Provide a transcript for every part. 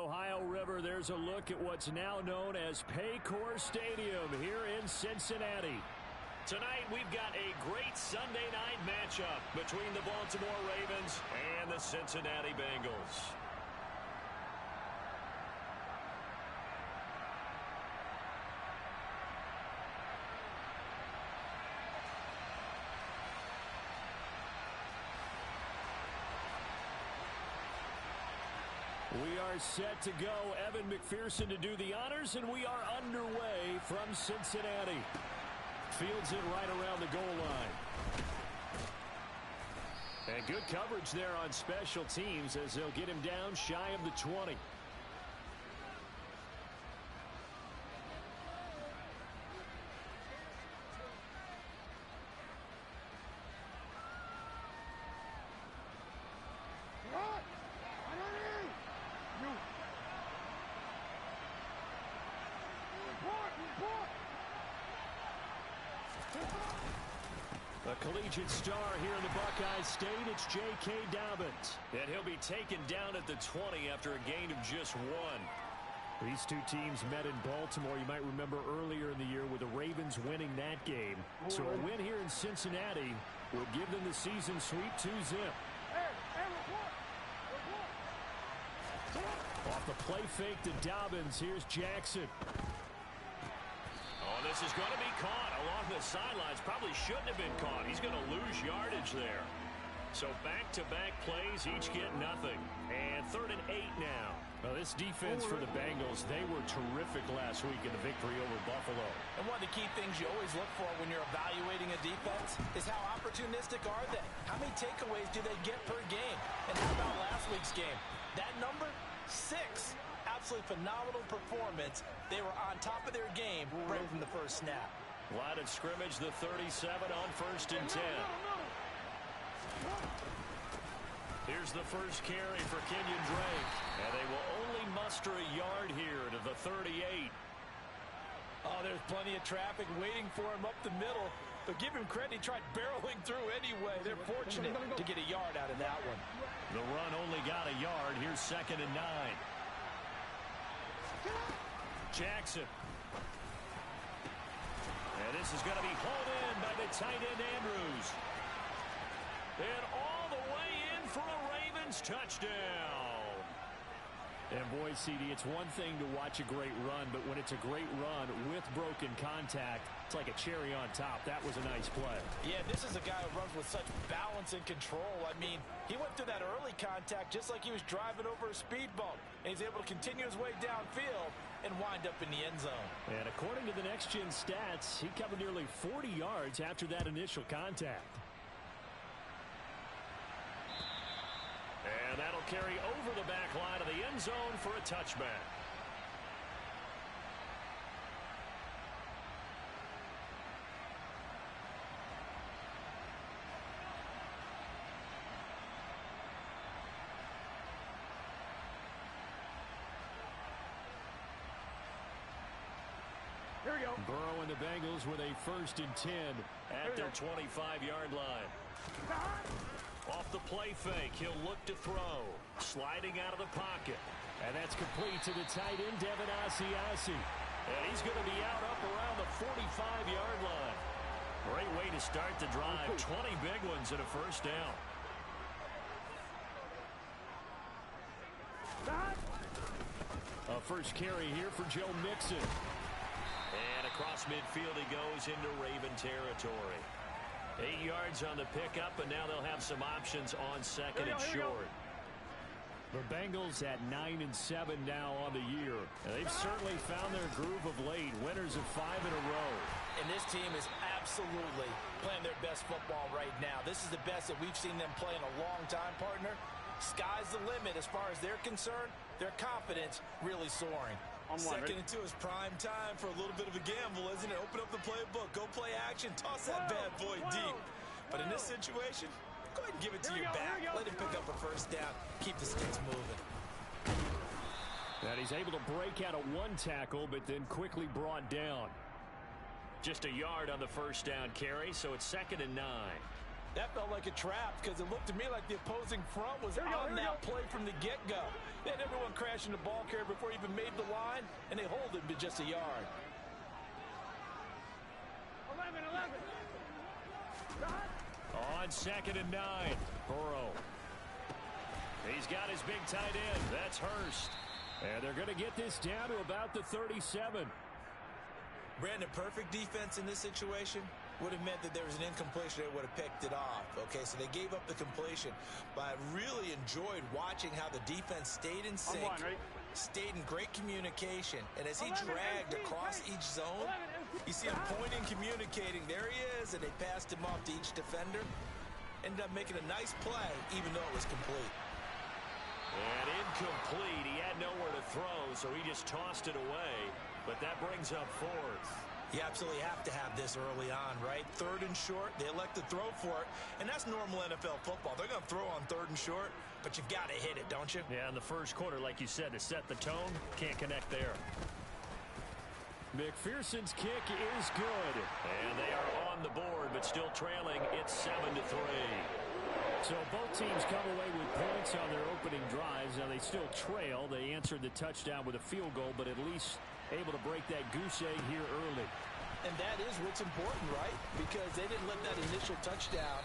Ohio River, there's a look at what's now known as Paycor Stadium here in Cincinnati. Tonight, we've got a great Sunday night matchup between the Baltimore Ravens and the Cincinnati Bengals. We are set to go. Evan McPherson to do the honors, and we are underway from Cincinnati. Fields it right around the goal line. And good coverage there on special teams as they'll get him down shy of the 20. A collegiate star here in the Buckeye State, it's J.K. Dobbins. And he'll be taken down at the 20 after a gain of just 1. These two teams met in Baltimore, you might remember earlier in the year, with the Ravens winning that game. So a win here in Cincinnati will give them the season sweep 2-zip. Off the play fake to Dobbins, here's Jackson. Oh, this is going to be caught along the sidelines. Probably shouldn't have been caught. He's going to lose yardage there. So back-to-back plays, each get nothing. And 3rd and 8 now. Well, this defense for the Bengals, they were terrific last week in the victory over Buffalo. And one of the key things you always look for when you're evaluating a defense is how opportunistic are they? How many takeaways do they get per game? And how about last week's game? That number, 6. Absolutely phenomenal performance. They were on top of their game right from the first snap. Line of scrimmage, the 37 on 1st and 10. Here's the first carry for Kenyon Drake. And they will only muster a yard here to the 38. Oh, there's plenty of traffic waiting for him up the middle. But give him credit, he tried barreling through anyway. They're fortunate to get a yard out of that one. The run only got a yard. Here's 2nd and 9. Jackson. And this is going to be hauled in by the tight end Andrews. And all the way in for a Ravens touchdown. And boy, CD, it's one thing to watch a great run, but when it's a great run with broken contact, it's like a cherry on top. That was a nice play. Yeah, this is a guy who runs with such balance and control. I mean, he went through that early contact just like he was driving over a speed bump. And he's able to continue his way downfield and wind up in the end zone. And according to the Next Gen stats, he covered nearly 40 yards after that initial contact. And that'll carry over the back line of the end zone for a touchback. Here we go. Burrow and the Bengals with a 1st and 10 at their 25-yard line. Off the play fake, he'll look to throw. Sliding out of the pocket. And that's complete to the tight end, Devin Asiasi. And he's going to be out up around the 45-yard line. Great way to start the drive. 20 big ones and a 1st down. A first carry here for Joe Mixon. And across midfield he goes into Raven territory. 8 yards on the pickup, and now they'll have some options on 2nd and short. The Bengals at 9-7 now on the year. And they've certainly found their groove of late. Winners of 5 in a row. And this team is absolutely playing their best football right now. This is the best that we've seen them play in a long time, partner. Sky's the limit as far as they're concerned. Their confidence really soaring. 2nd and 2 is prime time for a little bit of a gamble, isn't it? Open up the playbook, go play action, toss that bad boy deep. But in this situation, go ahead and give it to your back. Let him pick up a 1st down. Keep the sticks moving. And he's able to break out of 1 tackle, but then quickly brought down. Just a yard on the 1st down carry, so it's 2nd and 9. That felt like a trap because it looked to me like the opposing front was on that play from the get-go. They had everyone crashing the ball carrier before he even made the line, and they hold him to just a yard. 11. On 2nd and 9, Burrow. He's got his big tight end. That's Hurst. And they're going to get this down to about the 37. Brandon, perfect defense in this situation would have meant that there was an incompletion. They would have picked it off. Okay, so they gave up the completion. But I really enjoyed watching how the defense stayed in sync, stayed in great communication. And as he dragged across each zone, you see him pointing, communicating. There he is, and they passed him off to each defender. Ended up making a nice play, even though it was complete. And incomplete. He had nowhere to throw, so he just tossed it away. But that brings up 4th. You absolutely have to have this early on, right? 3rd and short, they elect to throw for it, and that's normal NFL football. They're going to throw on 3rd and short, but you've got to hit it, don't you? Yeah, in the first quarter, like you said, to set the tone, can't connect there. McPherson's kick is good. And they are on the board, but still trailing. It's 7-3. So both teams come away with points on their opening drives. Now they still trail. They answered the touchdown with a field goal, but at least able to break that goose egg here early. And that is what's important, right? Because they didn't let that initial touchdown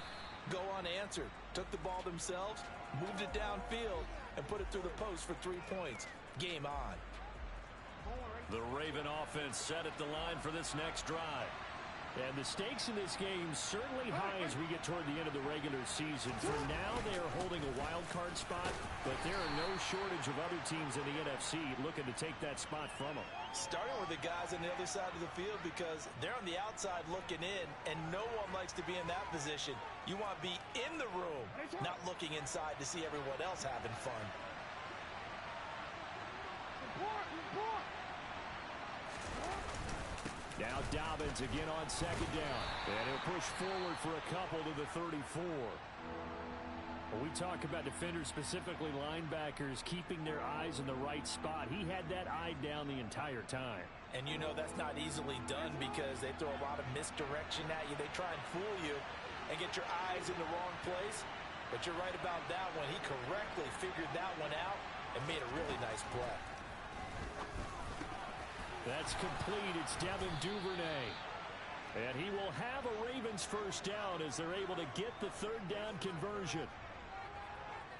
go unanswered. Took the ball themselves, moved it downfield, and put it through the post for 3 points. Game on. The Raven offense set at the line for this next drive. And the stakes in this game certainly high as we get toward the end of the regular season. For now, they are holding a wild card spot, but there are no shortage of other teams in the NFC looking to take that spot from them. Starting with the guys on the other side of the field because they're on the outside looking in, and no one likes to be in that position. You want to be in the room, not looking inside to see everyone else having fun. Now Dobbins again on 2nd down. And he'll push forward for a couple to the 34. When we talk about defenders, specifically linebackers, keeping their eyes in the right spot, he had that eye down the entire time. And you know that's not easily done because they throw a lot of misdirection at you. They try and fool you and get your eyes in the wrong place. But you're right about that one. He correctly figured that one out and made a really nice play. That's complete. It's Devin Duvernay. And he will have a Ravens first down as they're able to get the 3rd down conversion.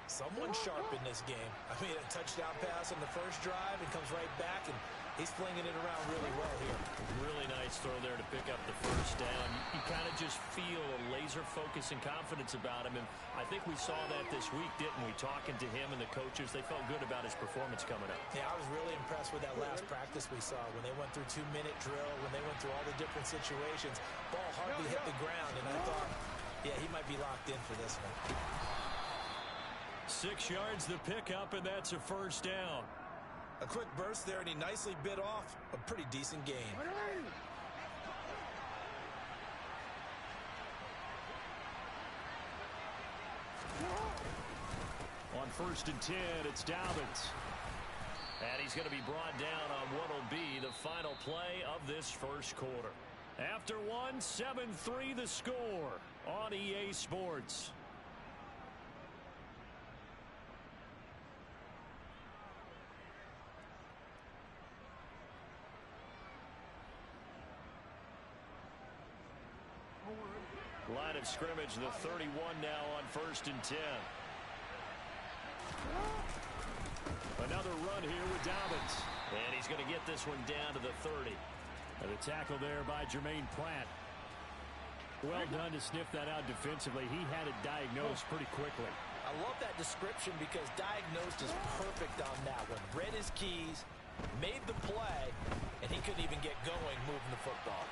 Someone sharp in this game. I mean, a touchdown pass on the first drive and comes right back, and he's flinging it around really well here. Really nice throw there to pick up the first down. You kind of just feel a laser focus and confidence about him, and I think we saw that this week, didn't we? Talking to him and the coaches, they felt good about his performance coming up. Yeah, I was really impressed with that last practice we saw when they went through 2-minute drill, when they went through all the different situations. Ball hardly hit the ground, and I thought, yeah, he might be locked in for this one. 6 yards the pickup, and that's a first down. A quick burst there, and he nicely bit off a pretty decent gain. On 1st and 10, it's Dobbins. And he's going to be brought down on what will be the final play of this first quarter. After one, 7-3 the score on EA Sports. Line of scrimmage, the 31 now on 1st and 10. Another run here with Dobbins. And he's going to get this one down to the 30. And the tackle there by Jermaine Pratt. Well done to sniff that out defensively. He had it diagnosed pretty quickly. I love that description because diagnosed is perfect on that one. Read his keys, made the play, and he couldn't even get going moving the football.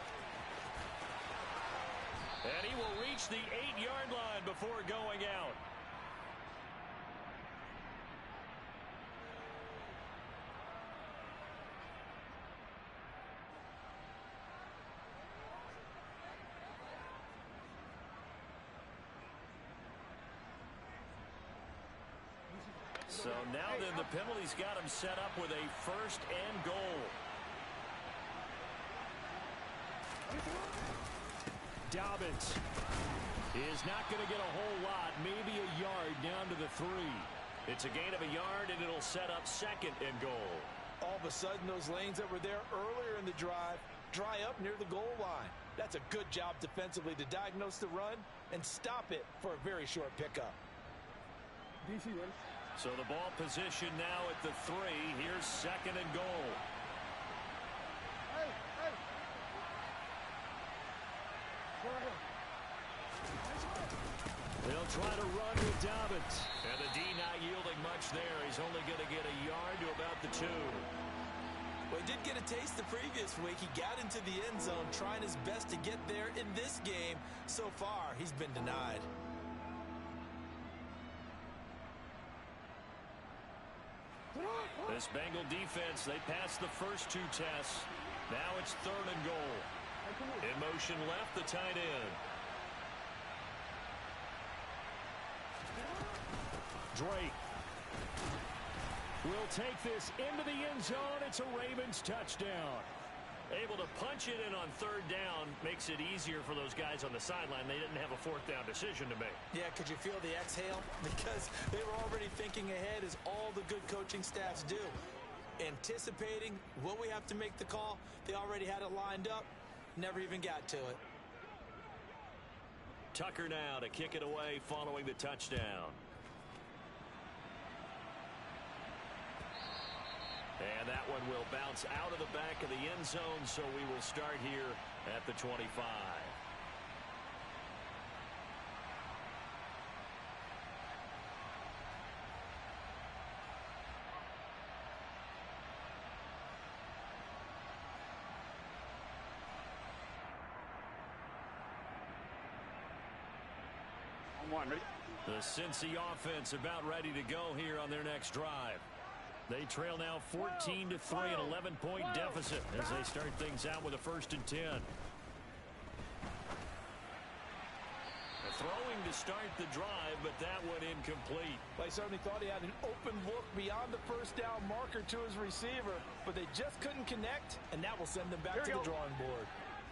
And he will reach the 8-yard line before going out. So now then the penalty's got him set up with a 1st and goal. Dobbins is not going to get a whole lot, maybe a yard down to the 3. It's a gain of a yard, and it'll set up 2nd and goal. All of a sudden, those lanes that were there earlier in the drive dry up near the goal line. That's a good job defensively to diagnose the run and stop it for a very short pickup. So the ball position now at the 3. Here's 2nd and goal. They'll try to run with Dobbins. And the D not yielding much there. He's only going to get a yard to about the 2. Well, he did get a taste the previous week. He got into the end zone trying his best to get there in this game. So far, he's been denied. This Bengal defense, they passed the first 2 tests. Now it's 3rd and goal. In motion left, the tight end. Drake will take this into the end zone. It's a Ravens touchdown. Able to punch it in on 3rd down makes it easier for those guys on the sideline. They didn't have a 4th down decision to make. Yeah, could you feel the exhale? Because they were already thinking ahead, as all the good coaching staffs do. Anticipating, will we have to make the call? They already had it lined up. Never even got to it. Tucker now to kick it away following the touchdown. And that one will bounce out of the back of the end zone, so we will start here at the 25. The Cincy offense about ready to go here on their next drive. They trail now 14-3, an 11-point deficit as they start things out with a 1st and 10. Throwing to start the drive, but that one incomplete. They certainly thought he had an open look beyond the 1st down marker to his receiver, but they just couldn't connect, and that will send them back to the drawing board.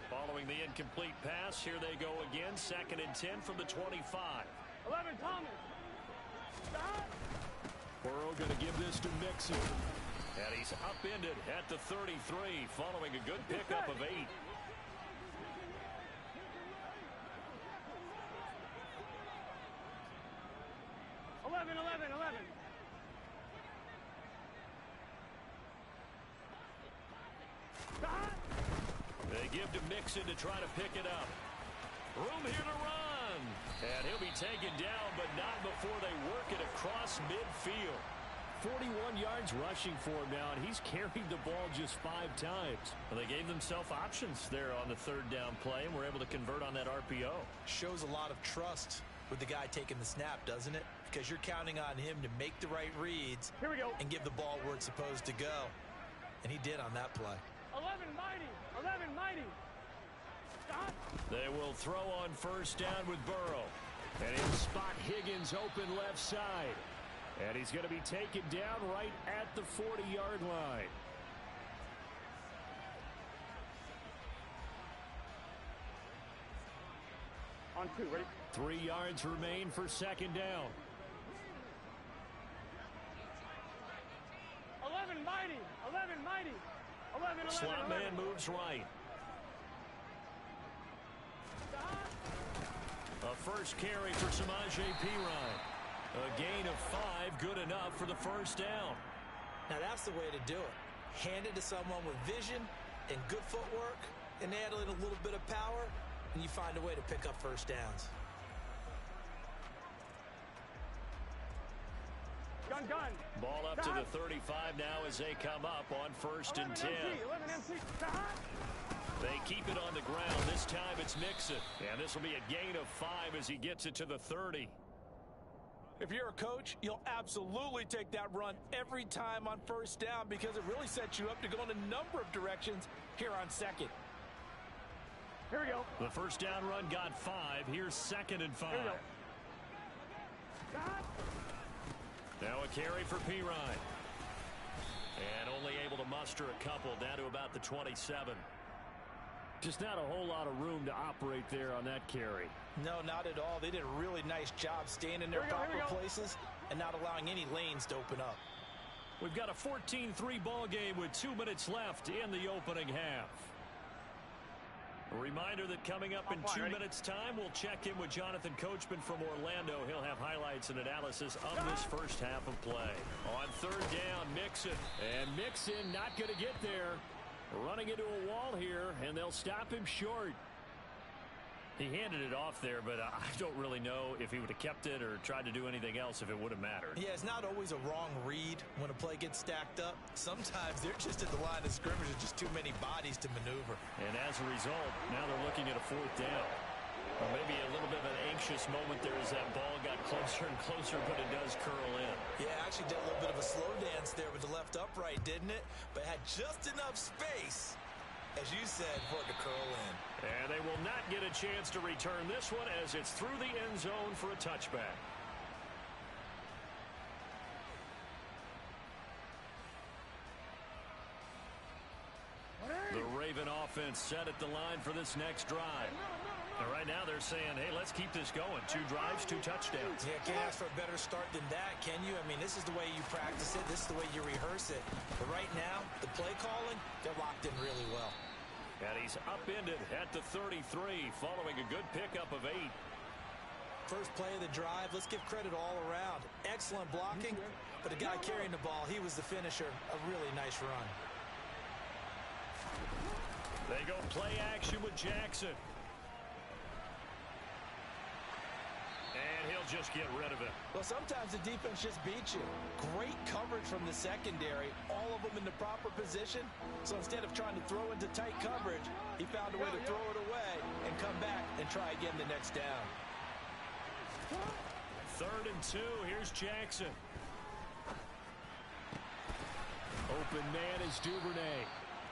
Following the incomplete pass, here they go again, 2nd and 10 from the 25. 11, Thomas. Stop. Burrow going to give this to Mixon. And he's upended at the 33 following a good pickup of 8. 11. Stop. They give to Mixon to try to pick it up. Room here to run. And he'll be taken down, but not before they work it across midfield. 41 yards rushing for him now, and he's carried the ball just 5 times. Well, they gave themselves options there on the 3rd down play, and were able to convert on that RPO. Shows a lot of trust with the guy taking the snap, doesn't it? Because you're counting on him to make the right reads. Here we go. And give the ball where it's supposed to go. And he did on that play. 11, mighty. 11, mighty. Stop. They will throw on 1st down with Burrow. And he'll spot Higgins open left side. And he's going to be taken down right at the 40-yard line. On 2, ready? 3 yards remain for 2nd down. 11, mighty. 11, mighty. 11. Slot man moves right. Stop. A first carry for Samaje Perine. A gain of 5, good enough for the 1st down. Now that's the way to do it. Hand it to someone with vision and good footwork, and add in a little bit of power, and you find a way to pick up 1st downs. Gun. Ball up to the 35 now as they come up on 1st and 10. 11 MC. Stop. They keep it on the ground. This time it's Mixon. And this will be a gain of 5 as he gets it to the 30. If you're a coach, you'll absolutely take that run every time on 1st down because it really sets you up to go in a number of directions here on 2nd. Here we go. The 1st down run got 5. Here's 2nd and 5. Here we go. Stop. Now a carry for Perine. And only able to muster a couple down to about the 27. Just not a whole lot of room to operate there on that carry. No, not at all. They did a really nice job staying in their proper places and not allowing any lanes to open up. We've got a 14-3 ball game with 2 minutes left in the opening half. A reminder that coming up in 2 minutes' time, we'll check in with Jonathan Coachman from Orlando. He'll have highlights and analysis of this first half of play. On third down, Mixon. And Mixon not going to get there. Running into a wall here, and they'll stop him short. He handed it off there, but I don't really know if he would have kept it or tried to do anything else if it would have mattered. Yeah, it's not always a wrong read when a play gets stacked up. Sometimes they're just at the line of scrimmage with just too many bodies to maneuver. And as a result, now they're looking at a fourth down. Or maybe a little bit of an anxious moment there as that ball got closer and closer, but it does curl in. Yeah, actually did a little bit of a slow dance there with the left upright, didn't it? But had just enough space, as you said, for it to curl in. And they will not get a chance to return this one as it's through the end zone for a touchback. The Raven offense set at the line for this next drive. And right now they're saying, hey, let's keep this going. 2 drives, 2 touchdowns. Yeah, can't ask for a better start than that, can you? I mean, this is the way you practice it. This is the way you rehearse it. But right now, the play calling, they're locked in really well. And he's upended at the 33 following a good pickup of 8. First play of the drive, let's give credit all around. Excellent blocking, but the guy carrying the ball, he was the finisher. A really nice run. They go play action with Jackson. And he'll just get rid of it. Well, sometimes the defense just beats you. Great coverage from the secondary, all of them in the proper position. So instead of trying to throw into tight coverage, he found a way to throw it away and come back and try again the next down. 3rd and 2. Here's Jackson. Open man is Duvernay.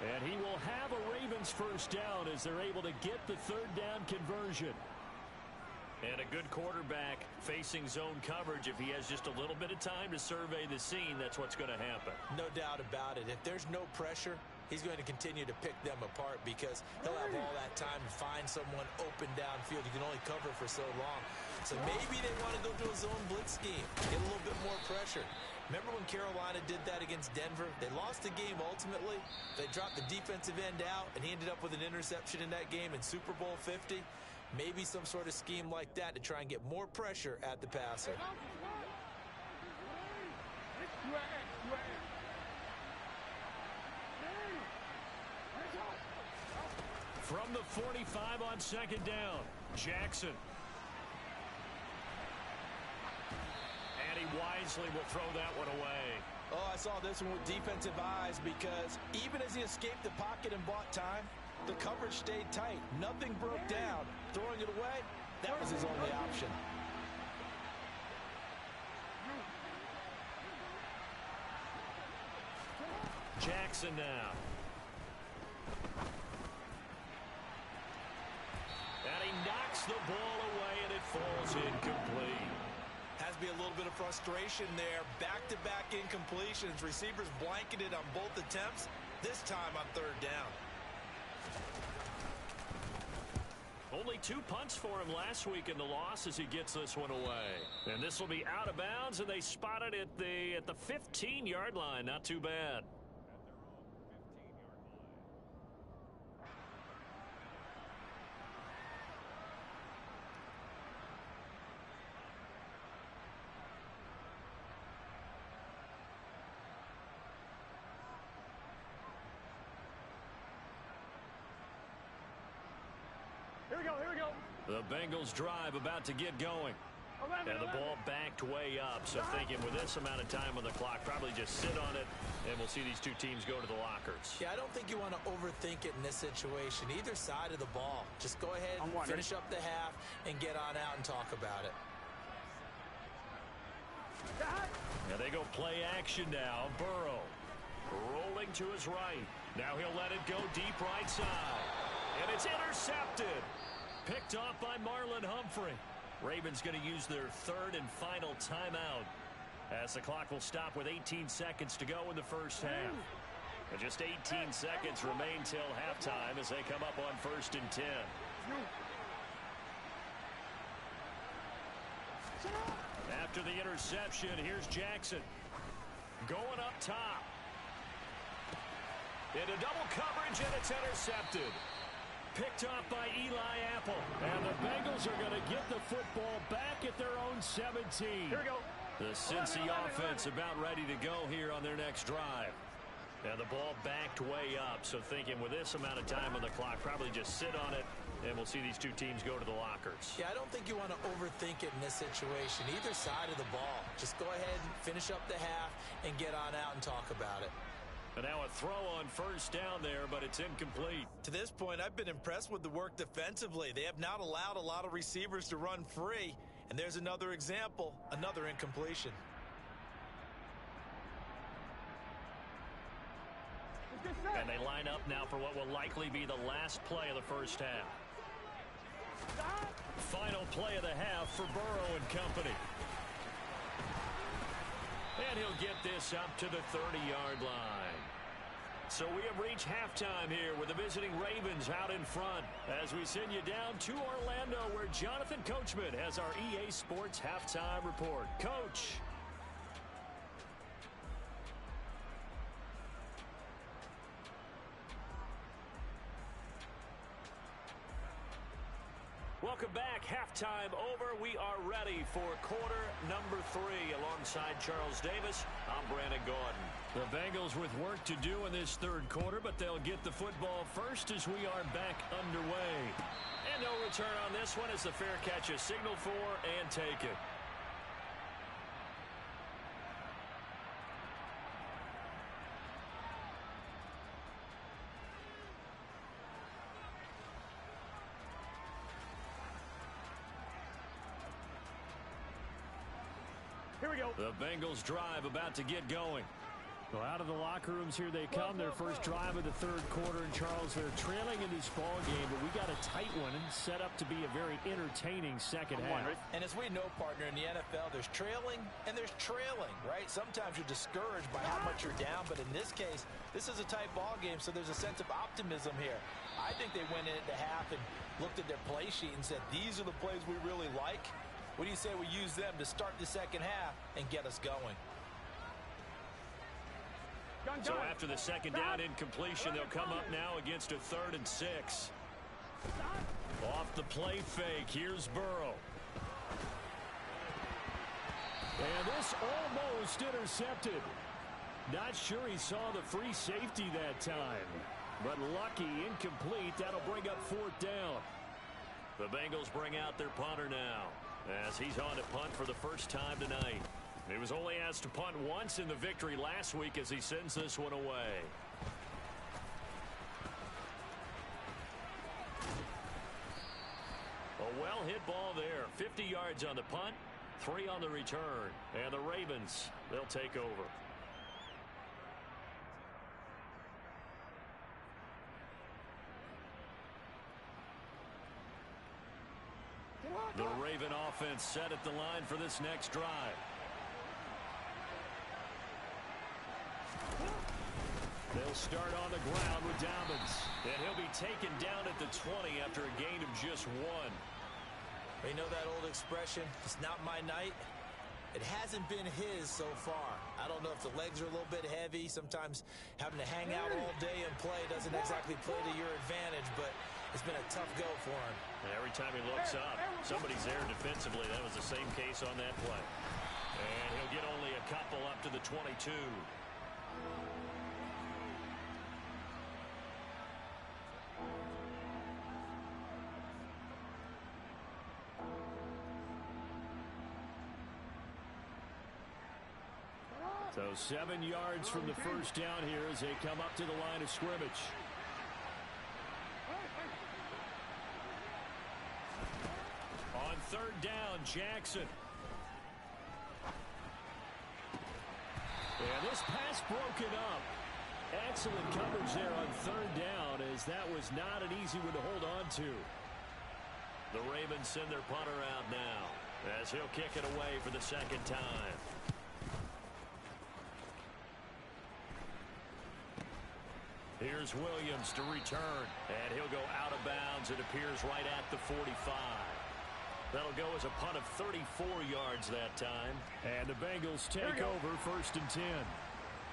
And he will have a Ravens first down as they're able to get the 3rd down conversion. And a good quarterback facing zone coverage. If he has just a little bit of time to survey the scene, that's what's going to happen. No doubt about it. If there's no pressure, he's going to continue to pick them apart because he'll have all that time to find someone open downfield. You can only cover for so long. So maybe they want to go to a zone blitz scheme, get a little bit more pressure. Remember when Carolina did that against Denver? They lost the game ultimately. They dropped the defensive end out, and he ended up with an interception in that game in Super Bowl 50. Maybe some sort of scheme like that to try and get more pressure at the passer. From the 45 on 2nd down, Jackson. And he wisely will throw that one away. Oh, I saw this one with defensive eyes because even as he escaped the pocket and bought time, the coverage stayed tight. Nothing broke down. Throwing it away, that was his only option. Jackson now. And he knocks the ball away, and it falls incomplete. Has to be a little bit of frustration there. Back-to-back incompletions. Receivers blanketed on both attempts, this time on 3rd down. Only 2 punts for him last week in the loss as he gets this one away. And this will be out of bounds, and they spot it at the 15-yard line. Not too bad. Here we go, here we go. The Bengals drive about to get going. 11, And the ball backed way up. So thinking with this amount of time on the clock, probably just sit on it, and we'll see these 2 teams go to the lockers. Yeah, I don't think you want to overthink it in this situation. Either side of the ball. Just go ahead, finish up the half, and get on out and talk about it. Now they go play action now. Burrow rolling to his right. Now he'll let it go deep right side. And it's intercepted. Picked off by Marlon Humphrey. Ravens going to use their 3rd and final timeout as the clock will stop with 18 seconds to go in the first half. Just 18 seconds remain till halftime as they come up on 1st and 10. After the interception, here's Jackson. Going up top. Into double coverage, and it's intercepted. Picked off by Eli Apple. And the Bengals are going to get the football back at their own 17. Here we go. The Cincy offense about ready to go here on their next drive. And the ball backed way up, so thinking with this amount of time on the clock, probably just sit on it, and we'll see these two teams go to the lockers. Yeah, I don't think you want to overthink it in this situation. Either side of the ball. Just go ahead and finish up the half and get on out and talk about it. And now a throw on 1st down there, but it's incomplete. To this point, I've been impressed with the work defensively. They have not allowed a lot of receivers to run free. And there's another example, another incompletion. And they line up now for what will likely be the last play of the 1st half. Final play of the half for Burrow and company. And he'll get this up to the 30-yard line. So we have reached halftime here with the visiting Ravens out in front as we send you down to Orlando where Jonathan Coachman has our EA Sports Halftime Report. Coach. Welcome back. Halftime over. We are ready for quarter number 3. Alongside Charles Davis, I'm Brandon Gordon. The Bengals with work to do in this 3rd quarter, but they'll get the football first as we are back underway. And no return on this one as the fair catch is signaled for and taken. Here we go. The Bengals drive about to get going. Well, out of the locker rooms here they come. Their first drive of the 3rd quarter. And Charles, they're trailing in this ball game, but we got a tight one and set up to be a very entertaining second half. And as we know, partner, in the NFL, there's trailing and there's trailing, right? Sometimes you're discouraged by how much you're down, but in this case, this is a tight ball game, so there's a sense of optimism here. I think they went in at the half and looked at their play sheet and said, these are the plays we really like. What do you say we use them to start the second half and get us going? So after the second down incompletion, they'll come up now against a 3rd and 6. Off the play fake, here's Burrow. And this almost intercepted. Not sure he saw the free safety that time. But lucky, incomplete. That'll bring up 4th down. The Bengals bring out their punter now as he's on to punt for the first time tonight. He was only asked to punt once in the victory last week as he sends this one away. A well-hit ball there. 50 yards on the punt, 3 on the return. And the Ravens, they'll take over. The Raven offense set at the line for this next drive. They'll start on the ground with Dobbins. And he'll be taken down at the 20 after a gain of just 1. You know that old expression, it's not my night? It hasn't been his so far. I don't know if the legs are a little bit heavy. Sometimes having to hang out all day and play doesn't exactly play to your advantage, but it's been a tough go for him. And every time he looks up, somebody's there defensively. That was the same case on that play. And he'll get only a couple up to the 22. So 7 yards from the first down here as they come up to the line of scrimmage. On 3rd down, Jackson. And this pass broken up. Excellent coverage there on 3rd down as that was not an easy one to hold on to. The Ravens send their punter out now as he'll kick it away for the second time. Here's Williams to return, and he'll go out of bounds. It appears right at the 45. That'll go as a punt of 34 yards that time. And the Bengals take over 1st and 10.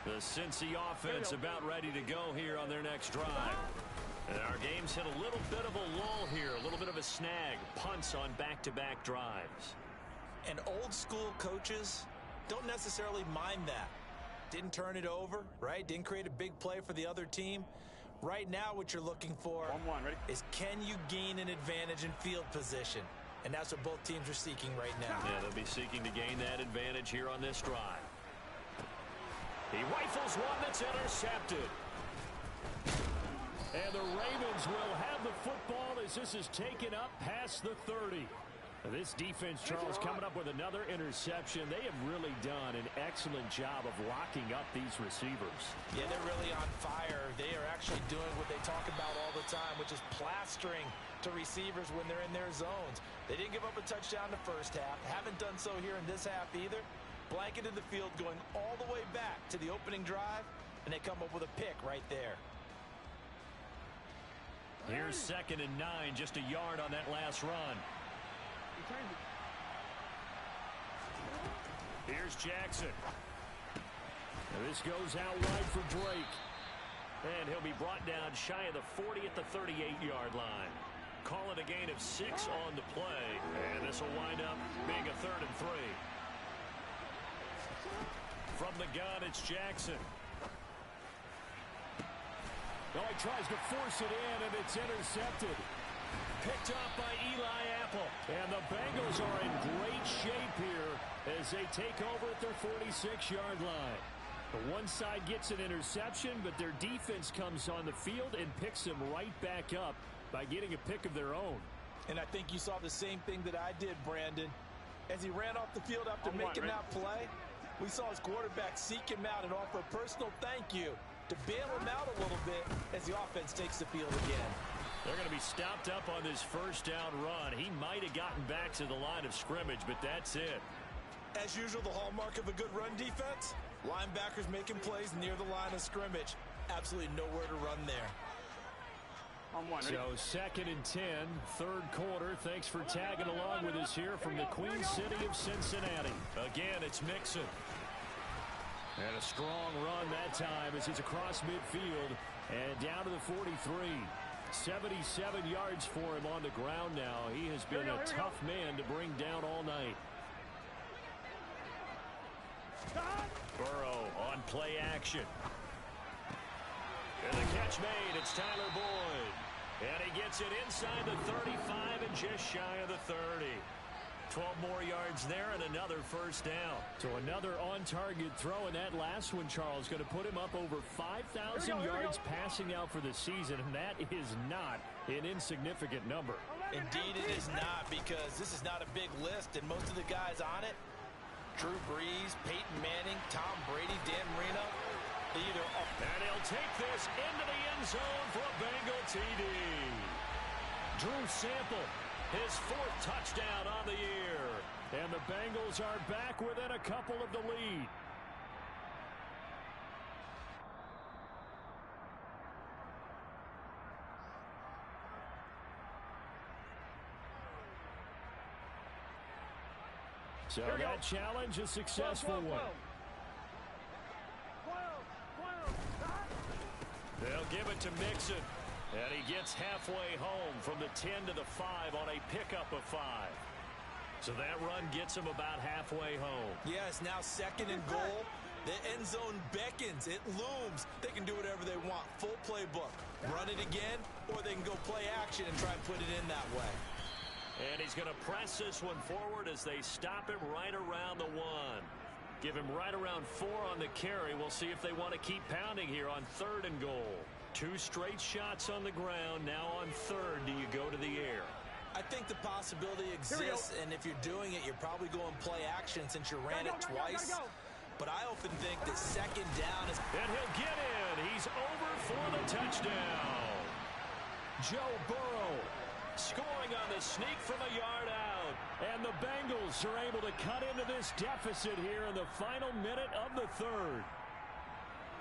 The Cincy offense about ready to go here on their next drive. And our game's hit a little bit of a lull here, a little bit of a snag. Punts on back-to-back drives. And old school coaches don't necessarily mind that. Didn't turn it over, right? Didn't create a big play for the other team. Right now what you're looking for is can you gain an advantage in field position? And that's what both teams are seeking right now. Yeah, they'll be seeking to gain that advantage here on this drive. He rifles one that's intercepted. And the Ravens will have the football as this is taken up past the 30. This defense, Charles, coming up with another interception. They have really done an excellent job of locking up these receivers. Yeah, they're really on fire. They are actually doing what they talk about all the time, which is plastering to receivers when they're in their zones. They didn't give up a touchdown the first half. Haven't done so here in this half either. Blanketed the field going all the way back to the opening drive, and they come up with a pick right there. Here's 2nd and 9, just a yard on that last run. Here's Jackson. And this goes out wide for Drake. And he'll be brought down shy of the 40 at the 38-yard line. Call it a gain of 6 on the play. And this will wind up being a 3rd and 3. From the gun, it's Jackson. Oh, he tries to force it in, and it's intercepted. Picked up by Eli Apple. And the Bengals are in great shape here as they take over at their 46-yard line. The one side gets an interception, but their defense comes on the field and picks them right back up by getting a pick of their own. And I think you saw the same thing that I did, Brandon. As he ran off the field after making that play, we saw his quarterback seek him out and offer a personal thank you to bail him out a little bit as the offense takes the field again. They're going to be stopped up on this first down run. He might have gotten back to the line of scrimmage, but that's it. As usual, the hallmark of a good run defense, linebackers making plays near the line of scrimmage. Absolutely nowhere to run there. So 2nd and 10, 3rd quarter. Thanks for tagging along with us here from the Queen City of Cincinnati. Again, it's Mixon. And a strong run that time as he's across midfield and down to the 43. 77 yards for him on the ground now. He has been a tough man to bring down all night. Burrow on play action. And the catch made. It's Tyler Boyd. And he gets it inside the 35 and just shy of the 30. 12 more yards there and another first down. So another on-target throw, and that last one, Charles, going to put him up over 5,000 yards passing out for the season, and that is not an insignificant number. Indeed it is not, because this is not a big list, and most of the guys on it, Drew Brees, Peyton Manning, Tom Brady, Dan Marino, they either up. And he'll take this into the end zone for a Bengal TD. Drew Sample, his 4th touchdown on the year. And the Bengals are back within a couple of the lead. So that challenge, a successful one. They'll give it to Mixon. And he gets halfway home from the 10 to the 5 on a pickup of 5. So that run gets him about halfway home. Yes, now 2nd and goal. The end zone beckons. It looms. They can do whatever they want. Full playbook. Run it again, or they can go play action and try and put it in that way. And he's going to press this one forward as they stop him right around the 1. Give him right around 4 on the carry. We'll see if they want to keep pounding here on 3rd and goal. 2 straight shots on the ground. Now on 3rd, do you go to the air? I think the possibility exists, and if you're doing it, you're probably going play action since you ran it twice. But I often think that 2nd down is... And he'll get in. He's over for the touchdown. Joe Burrow scoring on the sneak from a yard out. And the Bengals are able to cut into this deficit here in the final minute of the 3rd.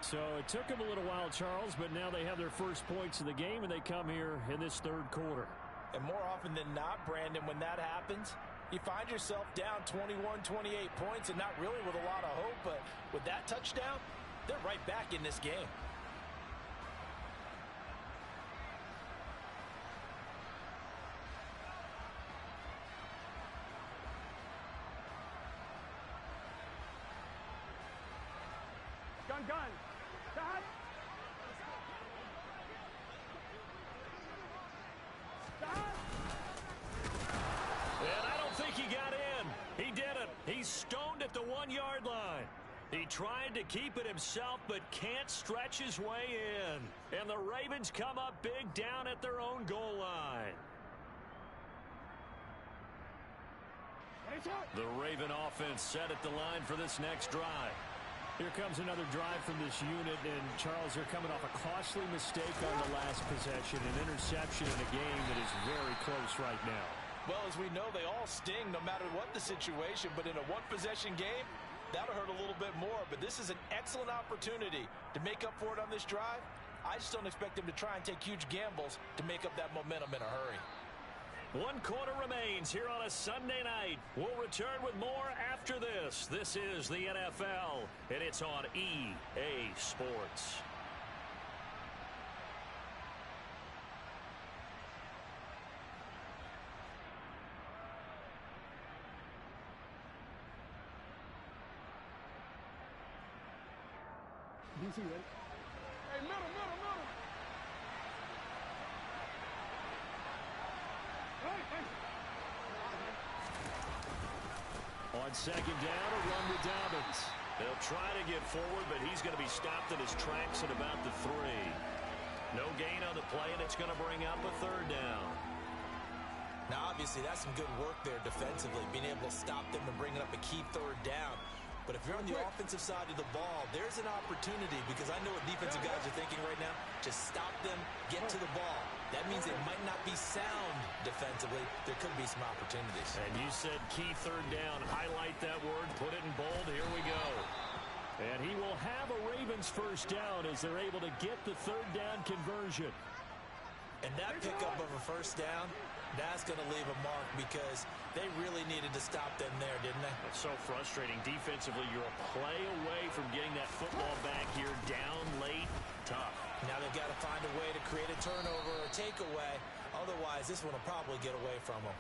So it took them a little while, Charles, but now they have their first points of the game, and they come here in this third quarter. And more often than not, Brandon, when that happens, you find yourself down 21, 28 points and not really with a lot of hope, but with that touchdown, they're right back in this game. Gun. Dot. And I don't think he got in. He didn't. He's stoned at the 1-yard line. He tried to keep it himself, but can't stretch his way in. And the Ravens come up big down at their own goal line. The Raven offense set at the line for this next drive. Here comes another drive from this unit, and Charles, they're coming off a costly mistake on the last possession, an interception in a game that is very close right now. Well, as we know, they all sting no matter what the situation, but in a one-possession game, that'll hurt a little bit more. But this is an excellent opportunity to make up for it on this drive. I just don't expect them to try and take huge gambles to make up that momentum in a hurry. 1 quarter remains here on a Sunday night. We'll return with more after this. This is the NFL, and it's on EA Sports. DC ready? Hey, middle. On second down, a run with Dobbins. They'll try to get forward, but he's going to be stopped in his tracks at about the 3. No gain on the play, and it's going to bring up a 3rd down. Now, obviously, that's some good work there defensively, being able to stop them and bringing up a key 3rd down. But if you're on the offensive side of the ball, there's an opportunity, because I know what defensive guys are thinking right now. Just stop them, get to the ball. That means it might not be sound defensively. There could be some opportunities. And you said key 3rd down. Highlight that word. Put it in bold. Here we go. And he will have a Ravens first down as they're able to get the 3rd down conversion. And that pickup of a first down, that's going to leave a mark, because they really needed to stop them there, didn't they? It's so frustrating. Defensively, you're a play away from getting that football back here. Down late. Tough. Now they've got to find a way to create a turnover or a takeaway. Otherwise, this one will probably get away from them.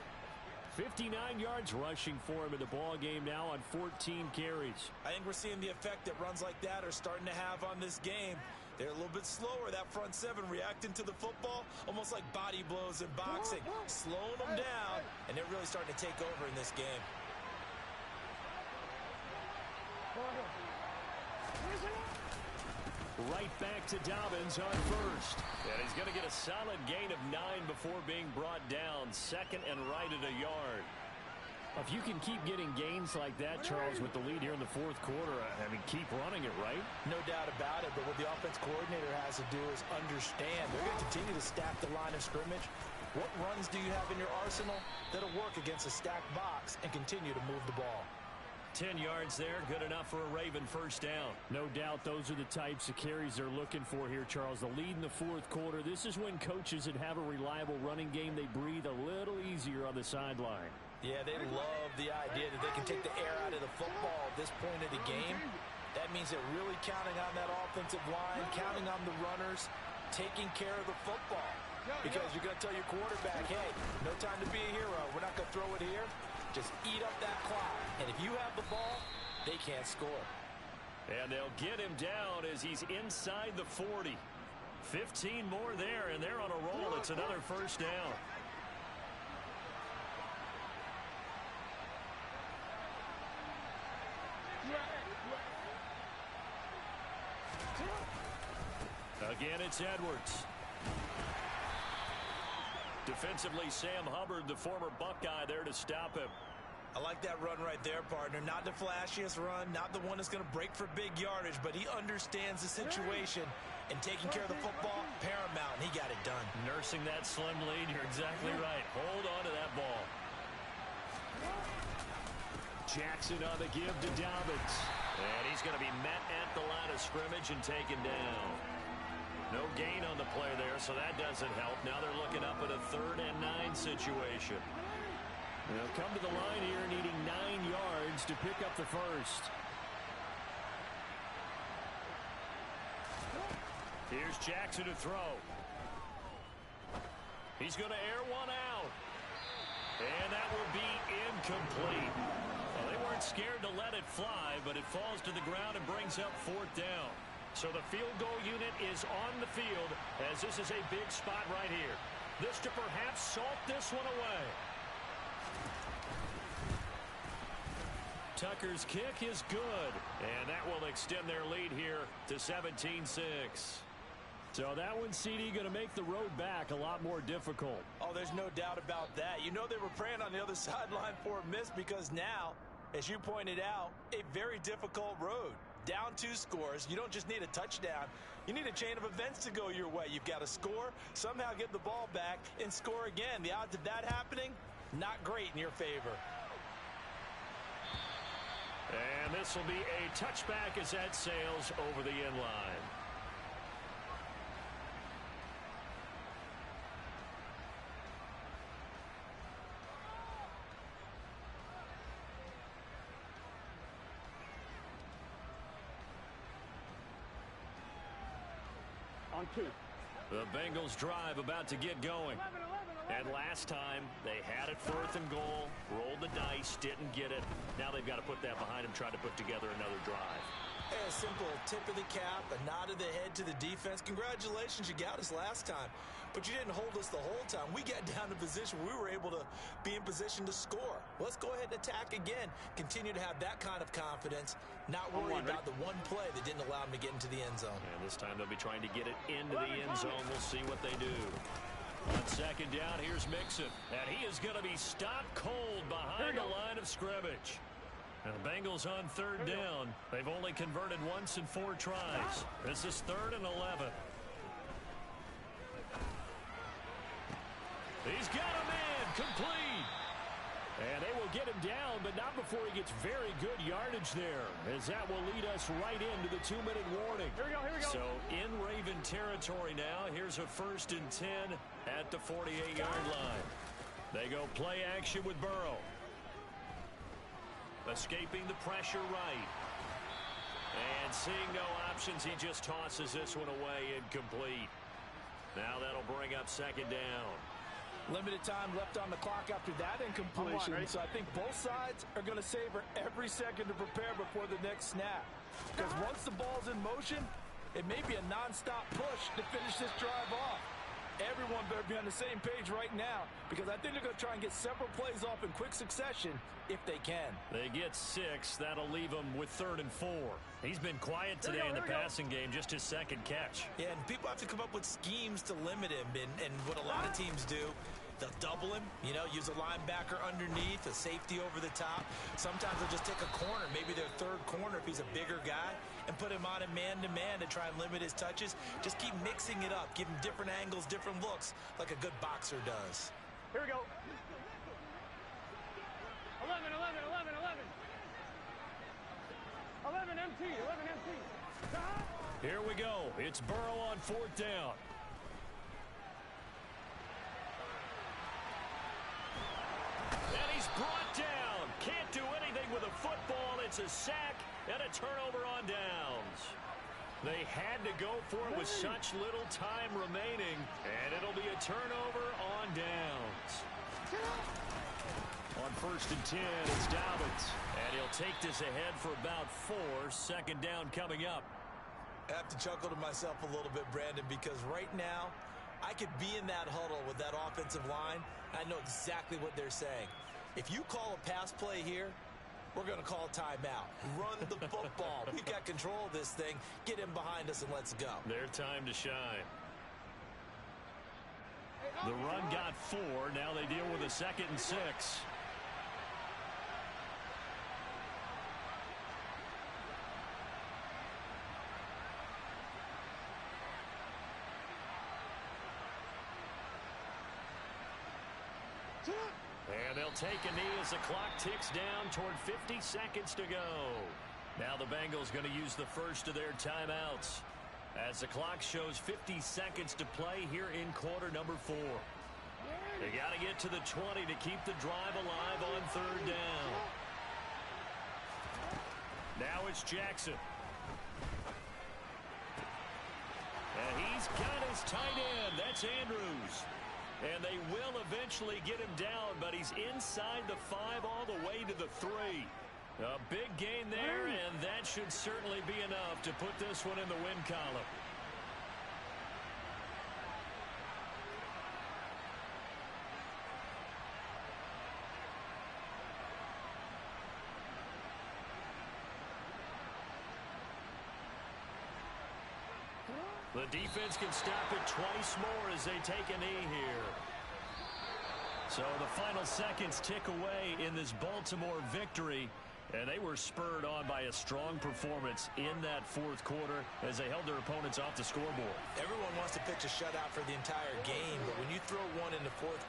59 yards rushing for him in the ball game now on 14 carries. I think we're seeing the effect that runs like that are starting to have on this game. They're a little bit slower, that front 7, reacting to the football, almost like body blows in boxing, slowing them down, and they're really starting to take over in this game. Right back to Dobbins on first. And he's going to get a solid gain of 9 before being brought down. 2nd and right at a yard. If you can keep getting gains like that, Charles, with the lead here in the 4th quarter, I mean, keep running it, right? No doubt about it, but what the offense coordinator has to do is understand. They're going to continue to stack the line of scrimmage. What runs do you have in your arsenal that'll work against a stacked box and continue to move the ball? 10 yards there, good enough for a Raven first down. No doubt those are the types of carries they're looking for here, Charles. The lead in the 4th quarter. This is when coaches that have a reliable running game, they breathe a little easier on the sideline. Yeah, they love the idea that they can take the air out of the football at this point of the game. That means they're really counting on that offensive line, counting on the runners, taking care of the football. Because you're going to tell your quarterback, hey, no time to be a hero. We're not going to throw it here. Just eat up that clock. And if you have the ball, they can't score. And they'll get him down as he's inside the 40. 15 more there, and they're on a roll. It's another first down. Again, it's Edwards. Defensively, Sam Hubbard, the former Buckeye, there to stop him. I like that run right there, partner. Not the flashiest run, not the one that's going to break for big yardage, but he understands the situation, and taking care of the football, paramount, and he got it done. Nursing that slim lead, you're exactly right. Hold on to that ball. Jackson on the give to Dobbins. And he's going to be met at the line of scrimmage and taken down. No gain on the play there, so that doesn't help. Now they're looking up at a 3rd and 9 situation. They'll come to the line here needing 9 yards to pick up the first. Here's Jackson to throw. He's going to air one out. And that will be incomplete. Well, they weren't scared to let it fly, but it falls to the ground and brings up 4th down. So the field goal unit is on the field as this is a big spot right here. This to perhaps salt this one away. Tucker's kick is good, and that will extend their lead here to 17-6. So that one, CD, going to make the road back a lot more difficult. Oh, there's no doubt about that. You know they were praying on the other sideline for a miss because now, as you pointed out, a very difficult road. Down 2 scores. You don't just need a touchdown. You need a chain of events to go your way. You've got to score, somehow get the ball back, and score again. The odds of that happening, not great in your favor. And this will be a touchback as that sails over the end line. On 2. The Bengals drive about to get going. And last time, they had it 4th and goal, rolled the dice, didn't get it. Now they've got to put that behind them, try to put together another drive. A simple tip of the cap, a nod of the head to the defense. Congratulations, you got us last time. But you didn't hold us the whole time. We got down to position. We were able to be in position to score. Let's go ahead and attack again. Continue to have that kind of confidence. Not worry about the one play that didn't allow them to get into the end zone. And this time they'll be trying to get it into the end zone. We'll see what they do. On 2nd down, here's Mixon. And he is going to be stopped cold behind the line of scrimmage. And the Bengals on 3rd down. They've only converted once in 4 tries. This is 3rd and 11. He's got a man complete. And they will get him down, but not before he gets very good yardage there, as that will lead us right into the 2-minute warning. Here we go. So in Raven territory now, here's a 1st and 10 at the 48-yard line. They go play action with Burrow. Escaping the pressure right. And seeing no options, he just tosses this one away incomplete. Now that'll bring up 2nd down. Limited time left on the clock after that incompletion. So I think both sides are going to savor every second to prepare before the next snap. Because once the ball's in motion, it may be a nonstop push to finish this drive off. Everyone better be on the same page right now, because I think they're going to try and get several plays off in quick succession if they can. They get 6. That'll leave them with 3rd and 4. He's been quiet today in the passing game, just his 2nd catch. Yeah, and people have to come up with schemes to limit him, and what a lot of teams do, they'll double him, use a linebacker underneath, a safety over the top. Sometimes they'll just take a corner, maybe their 3rd corner if he's a bigger guy, and put him on a man-to-man to try and limit his touches. Just keep mixing it up, give him different angles, different looks, like a good boxer does. Here we go. 11, 11, 11, 11. 11 MT, 11 MT. Here we go. It's Burrow on 4th down. And he's brought down. Can't do anything with a football. It's a sack and a turnover on downs. They had to go for it with such little time remaining, and it'll be a turnover on downs. On 1st and 10, it's Dobbins. And he'll take this ahead for about 4. 2nd down coming up. I have to chuckle to myself a little bit, Brandon, because right now, I could be in that huddle with that offensive line. I know exactly what they're saying. If you call a pass play here, we're going to call timeout. Run the football. We've got control of this thing. Get him behind us and let's go. Their time to shine. The run got 4. Now they deal with a 2nd and 6. And they'll take a knee as the clock ticks down toward 50 seconds to go. Now the Bengals going to use the first of their timeouts as the clock shows 50 seconds to play here in quarter number 4. They got to get to the 20 to keep the drive alive on third down. Now it's Jackson. And he's got his tight end. That's Andrews. And they will eventually get him down, but he's inside the 5 all the way to the 3. A big gain there, and that should certainly be enough to put this one in the win column. The defense can stop it twice more as they take a knee here. So the final seconds tick away in this Baltimore victory, and they were spurred on by a strong performance in that fourth quarter as they held their opponents off the scoreboard. Everyone wants to pitch a shutout for the entire game, but when you throw one in the fourth